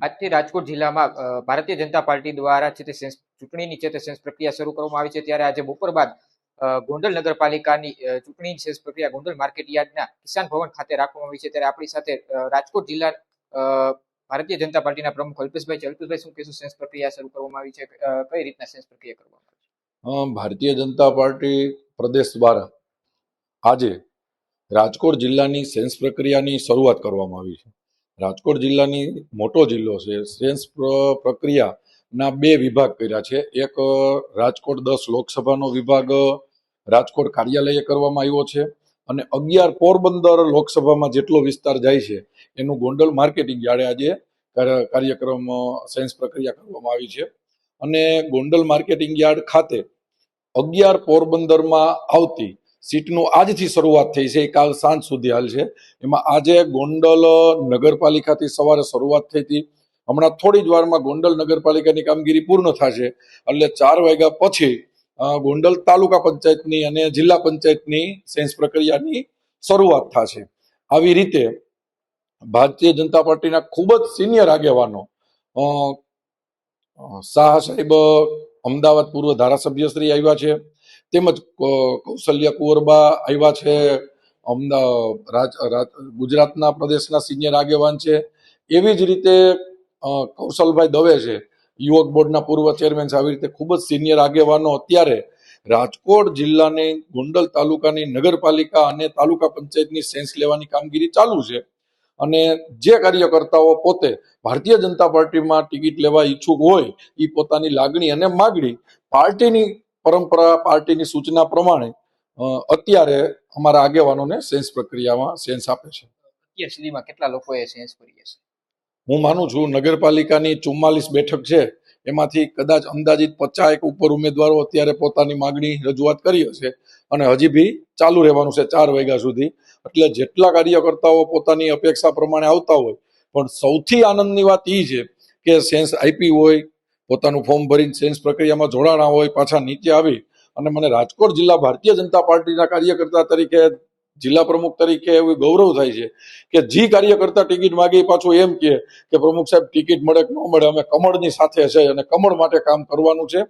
આજથી રાજકોટ જિલ્લામાં ભારતીય જનતા પાર્ટી દ્વારા છે તે ચૂંટણીની છે તે સેન્સ પ્રક્રિયા શરૂ કરવામાં આવી છે. ત્યારે આજે બપોર બાદ ગોંડલ નગરપાલિકાની ચૂંટણીની સેન્સ પ્રક્રિયા ગોંડલ માર્કેટ યાર્ડના કિસાન ભવન ખાતે રાખવામાં આવી છે. ત્યારે આપણી સાથે રાજકોટ જિલ્લા ભારતીય જનતા પાર્ટીના પ્રમુખ અલ્પેશભાઈ છે. અલ્પેશભાઈ, શું કહેશું, સેન્સ પ્રક્રિયા શરૂ કરવામાં આવી છે, કઈ રીતના સેન્સ પ્રક્રિયા કરવામાં આવી છે? ભારતીય જનતા પાર્ટી પ્રદેશ દ્વારા આજે રાજકોટ જિલ્લાની સેન્સ પ્રક્રિયાની શરૂઆત કરવામાં આવી છે. રાજકોટ જિલ્લાની મોટો જિલ્લો છે. સેન્સ પ્રક્રિયાના બે વિભાગ કર્યા છે. એક રાજકોટ 10 લોકસભાનો વિભાગ રાજકોટ કાર્યાલયે કરવામાં આવ્યો છે અને 11 પોરબંદર લોકસભામાં જેટલો વિસ્તાર જાય છે એનું ગોંડલ માર્કેટિંગ યાર્ડે આજે કાર્યક્રમ સેન્સ પ્રક્રિયા કરવામાં આવી છે. અને ગોંડલ માર્કેટિંગ યાર્ડ ખાતે 11 પોરબંદરમાં આવતી સીટનું આજથી શરૂઆત થઈ છે. કાલ સાંજ સુધી હાલ છે. એમાં આજે ગોંડલ નગરપાલિકાથી સવારે શરૂઆત થઈ હતી. હમણાં થોડી જ વારમાં ગોંડલ નગરપાલિકાની કામગીરી પૂર્ણ થશે એટલે 4 વાગ્યા પછી ગોંડલ તાલુકા પંચાયતની અને જિલ્લા પંચાયતની સેન્સ પ્રક્રિયાની શરૂઆત થશે. આવી રીતે ભારતીય જનતા પાર્ટીના ખૂબ જ સિનિયર આગેવાનો શાહ સાહેબ અમદાવાદ પૂર્વ ધારાસભ્ય શ્રી આવ્યા છે, તેમજ કૌશલ્યા કુંવરબા આવ્યા છે, ગુજરાતના પ્રદેશના સિનિયર આગેવાન છે. એવી જ રીતે કૌશલભાઈ દવે છે, યુવક બોર્ડના પૂર્વ ચેરમેન છે. આવી રીતે ખૂબ જ સિનિયર આગેવાનો અત્યારે રાજકોટ જિલ્લાની ગોંડલ તાલુકાની નગરપાલિકા અને તાલુકા પંચાયતની સેન્સ લેવાની કામગીરી ચાલુ છે. અને જે કાર્યકર્તાઓ પોતે ભારતીય જનતા પાર્ટીમાં ટિકિટ લેવા ઈચ્છુક હોય એ પોતાની લાગણી અને માગણી પાર્ટીની પરંપરા, પાર્ટીની સૂચના પ્રમાણે અત્યારે અમારા આગેવાનોને સેન્સ પ્રક્રિયામાં સેન્સ આપે છે. અત્યાર સુધીમાં કેટલા લોકોએ સેન્સ કરી છે? હું માનું છું નગરપાલિકાની 44 બેઠક છે, એમાંથી કદાચ અંદાજિત 50 ઉપર ઉમેદવારો અત્યારે પોતાની માગણી રજૂઆત કરી હશે અને હજી બી ચાલુ રહેવાનું છે 4 વાગ્યા સુધી. એટલે જેટલા કાર્યકર્તાઓ પોતાની અપેક્ષા પ્રમાણે આવતા હોય, પણ સૌથી આનંદની વાત એ છે કે સેન્સ આપી હોય, પોતાનું ફોર્મ ભરીને સેન્સ પ્રક્રિયામાં જોડાણા હોય, પાછા નીચે આવી અને મને રાજકોટ જિલ્લા ભારતીય જનતા પાર્ટીના કાર્યકર્તા તરીકે, જિલ્લા પ્રમુખ તરીકે એવું ગૌરવ થાય છે કે જે કાર્યકર્તા ટિકિટ માગી પાછું એમ કે પ્રમુખ સાહેબ ટિકિટ મળે કે ન મળે, અમે કમળની સાથે છે અને કમળ માટે કામ કરવાનું છે.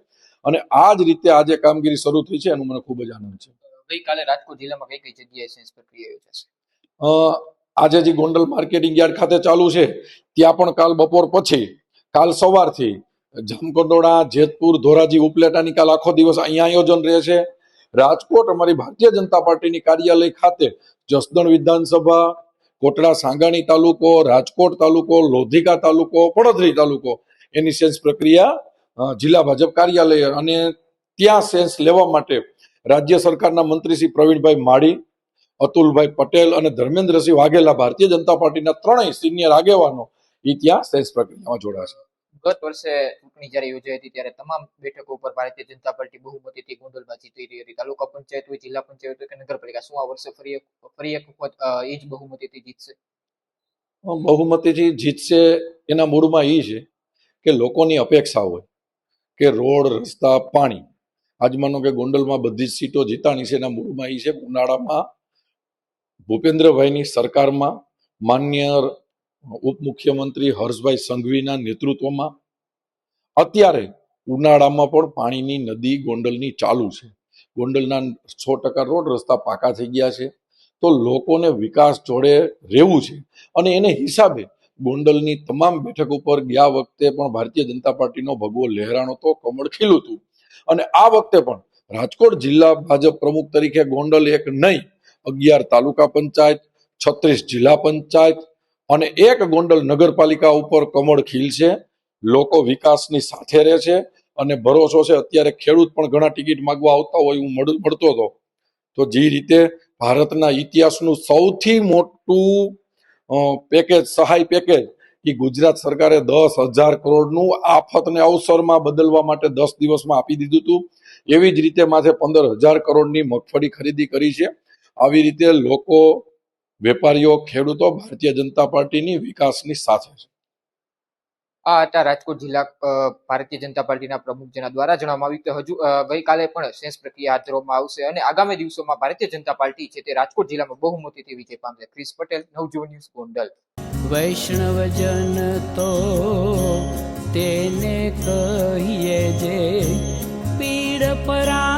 અને આ જ રીતે આજે કામગીરી શરૂ થઈ છે, એનું મને ખૂબ જ આનંદ છે. ગઈકાલે રાજકોટ જિલ્લામાં કઈ કઈ જગ્યાએ સેન્સ પ્રક્રિયા યોજાશે? આજે જે ગોંડલ માર્કેટિંગ યાર્ડ ખાતે ચાલુ છે ત્યાં પણ કાલ બપોર પછી, કાલ સવારથી જામકંડોળા, જેતપુર, ધોરાજી, ઉપલેટાની કાલ આખો દિવસ અહીંયા આયોજન રહેશે. રાજકોટ અમારી ભારતીય જનતા પાર્ટીની કાર્યાલય ખાતે જસદણ વિધાનસભા, કોટડા સાંગાણી તાલુકો, રાજકોટ તાલુકો, લોધિકા તાલુકો, પડધરી તાલુકો એની સેન્સ પ્રક્રિયા જિલ્લા ભાજપ કાર્યાલય અને ત્યાં સેન્સ લેવા માટે રાજ્ય સરકારના મંત્રી શ્રી પ્રવીણભાઈ માળી, અતુલભાઈ પટેલ અને ધર્મેન્દ્રસિંહ વાઘેલા, ભારતીય જનતા પાર્ટીના 3 સિનિયર આગેવાનો એ ત્યાં સેન્સ પ્રક્રિયામાં જોડાશે. ગત વર્ષે ચૂંટણી જ્યારે યોજાઈ હતી ત્યારે તમામ બેઠકો ઉપર ભારતીય જનતા પાર્ટી બહુમતીથી ગોંડલમાં જીતી રહી હતી. તાલુકા પંચાયત હોય, જિલ્લા પંચાયત હોય કે નગરપાલિકા, શું આ વર્ષે ફરી એક વખત એ જ બહુમતીથી જીતશે? બહુમતીથી જીતશે એના મૂળમાં એ છે કે લોકોની અપેક્ષા હોય કે રોડ, રસ્તા, પાણી. આજ માનો કે ગોંડલમાં બધી જ સીટો જીતાણી છે, એના મૂળમાં એ છે ઉનાળામાં ભૂપેન્દ્રભાઈની સરકારમાં માન્ય ઉપમુખ્યમંત્રી હર્ષભાઈ સંઘવીના નેતૃત્વમાં અત્યારે ઉનાળામાં પણ પાણીની નદી ગોંડલની ચાલુ છે. ગોંડલના 100% રોડ રસ્તા પાકા થઈ ગયા છે. તો લોકોને વિકાસ જોડે રહેવું છે અને એને હિસાબે ગોંડલની તમામ બેઠક ઉપર ગયા વખતે પણ ભારતીય જનતા પાર્ટીનો ભગવો લહેરાણો તો, કમળ ખીલું હતું. અને આ વખતે પણ રાજકોટ જિલ્લા ભાજપ પ્રમુખ તરીકે ગોંડલ એક નહીં, 11 તાલુકા પંચાયત, 36 જિલ્લા પંચાયત અને 1 ગોંડલ નગરપાલિકા ઉપર કમળ ખીલશે. લોકો વિકાસની સાથે રહે છે અને ભરોસો છે. અત્યારે ખેડૂત પણ ઘણા ટિકિટ માંગવા આવતા હોય, હું મળતો હતો. તો જે રીતે ભારતના ઇતિહાસનું સૌથી મોટું પેકેજ, સહાય પેકેજ, એ ગુજરાત સરકારે 10,000 કરોડનું આફતને અવસરમાં બદલવા માટે 10 દિવસમાં આપી દીધું હતું. એવી જ રીતે માથે 15,000 કરોડની મગફળી ખરીદી કરી છે. આવી રીતે લોકો, વેપારીઓ, ખેડૂતો ભારતીય જનતા પાર્ટીની વિકાસની સાથે છે. આ હતા રાજકોટ જિલ્લા ભારતીય જનતા પાર્ટીના પ્રમુખ જેના દ્વારા જણાવવામાં આવ્યું કે હજુ ગઈકાલે પણ સેન્સ પ્રક્રિયા હાથ ધરવામાં આવશે અને આગામી દિવસોમાં ભારતીય જનતા પાર્ટી છે તે રાજકોટ જિલ્લામાં બહુમતીથી વિજય પામશે. ક્રિસ પટેલ, નવજીવન ન્યૂઝ, ગોંડલ. વૈષ્ણવજન તો કહીએ જે પીડ પરા